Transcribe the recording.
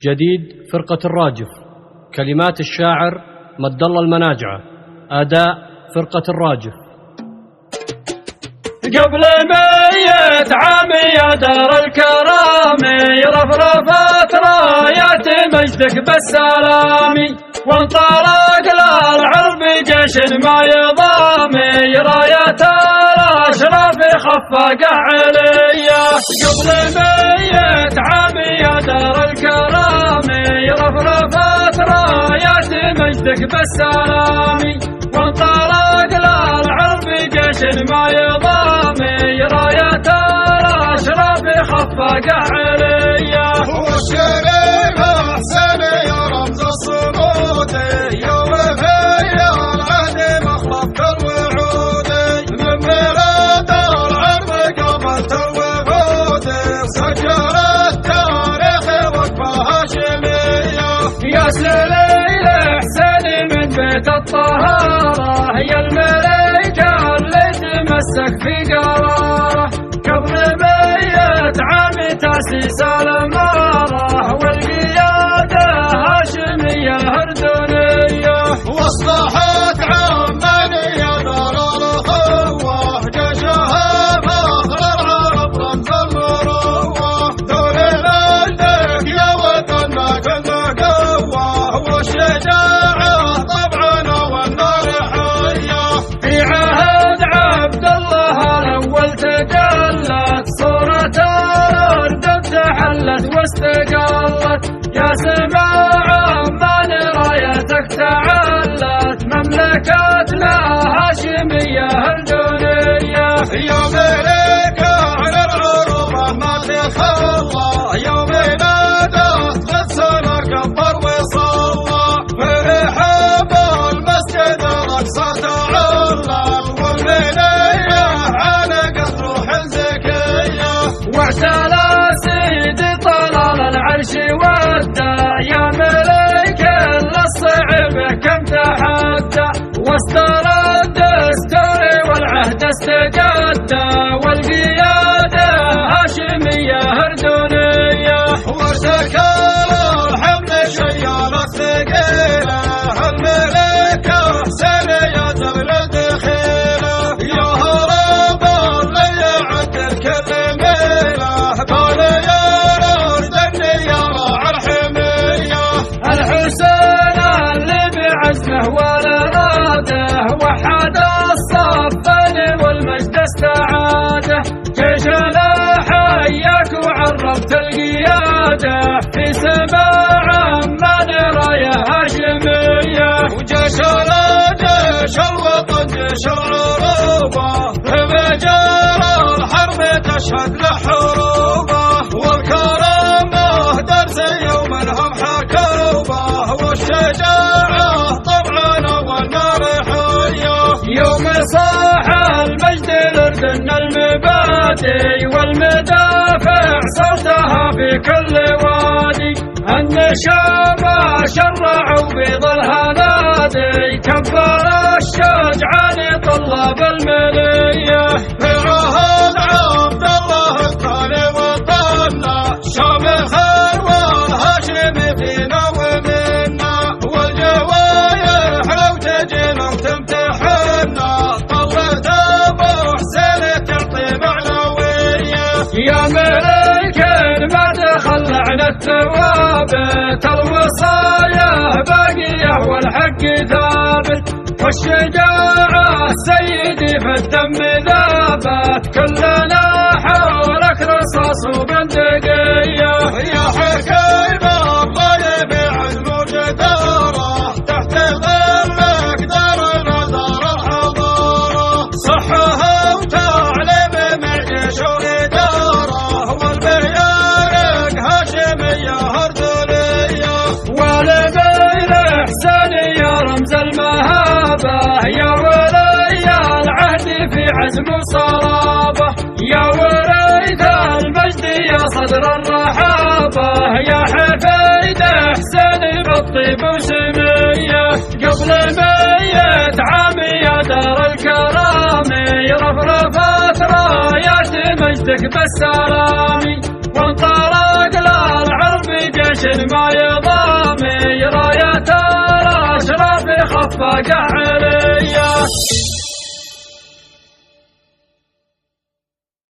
جديد فرقة الراجف، كلمات الشاعر مد الله المناجعة، أداء فرقة الراجف. قبل 100 عام يا دار الكرام رفرفت رايات مجدك بالسلام، وانطلق للعرب جيش ما يضام رايات الأشراف خفاق عليا. قبل 100 عام يا دار الكرام رفرفت رايات مجدك بالسلام، وانطلق للعرب جيش ما يضام رايات الأشراف خفاق عليا. والشريف حسين يا رمز الصمود، يوم في العهد مخلف الوعود، من ميلاد العرب قامت الوفود، سجل التاريخ وقفة هاشمية. يا سليل حسين من بيت الطهارة، يا الملائكة اللي تمسك في قراره، قبل 100 عام تأسيس الإمارة، والقيادة هاشمية أردنية. واصبحت عمان يا دار الأخوة، جيشها فخر العرب رمز المروة، دور مجدك يا وطننا كلنا قوة، والشجاعة طبعنا والنار حية. في عهد عبد الله الأول تجلت صورة الأردن تحلت واستقلت، يا سماع عمان رايتك تعلت، مملكة لا هاشمية أردنية. يا ملكة على العروبة ما تخلى، يوم نادت غسنا كبر وصلى، فرحب المسجد الأقصى تعلل، والمنية عانقت روح زكية. واعتلى سيدي طلال العرش ودى، يا ملك للصعب كم تحدى، واسترد الدستور والعهد استجدى، والقيادة هاشمية أردنية. وارتكى الحمل شيال الثقيلة، الملك حسين يا جبل الدخيلة، يا هرب اللي يعدل كل ميلة، قال يا الأردن يا راعي الحمية. الحسين اللي بعزمه ولراده، وحد الصفين والمجد استعاده، جيشنا حياك وعرفت القيادة، في سماع عمان راية هاشمية. وجيشنا جيش الوطن جيش العروبة، في مجال الحرب تشهد لحروبه، والكرامة درس يوم هم حكوبه، والشجاعة طبعا والنار حية. يوم صاح المجد الأردن المبادئ، والمدافع صوتها في كل وادي، النشامى شرعوا بيض الهنادي، كبر الشجعان طلاب المنية. في عهد عبد الله الثاني وطننا، شامخ والهاشمي فينا ومنا، والجوايح لو تجينا وتمتحنا، طلت ابو حسين تعطي معنوية. يا ملك ما تخلى عن الثوابت، الوصايا باقية والحق ثابت، والشجاعة سيدي في الدم ذابت، كلنا حولك رصاص وبندقية. يا حكيمة الغيب عزم وجدارة، تحت ظلك دارنا دار الحضارة، صحها وتعليم مع جيش وإدارة، والبيارق هاشمية أردنية. والبين حسين يا رمز المهابة، يا ولي العهد في عزم وصلابة، يا وريث المجد يا صدر الرحابة، يا حفيد حسين بالطيب وسمية. قبل 100 عام يا دار الكرام رفرفت رايات مجدك بالسلام، وانطلق للعرب جيش لكن ما يضامي راية الأشراف خفاق عليا.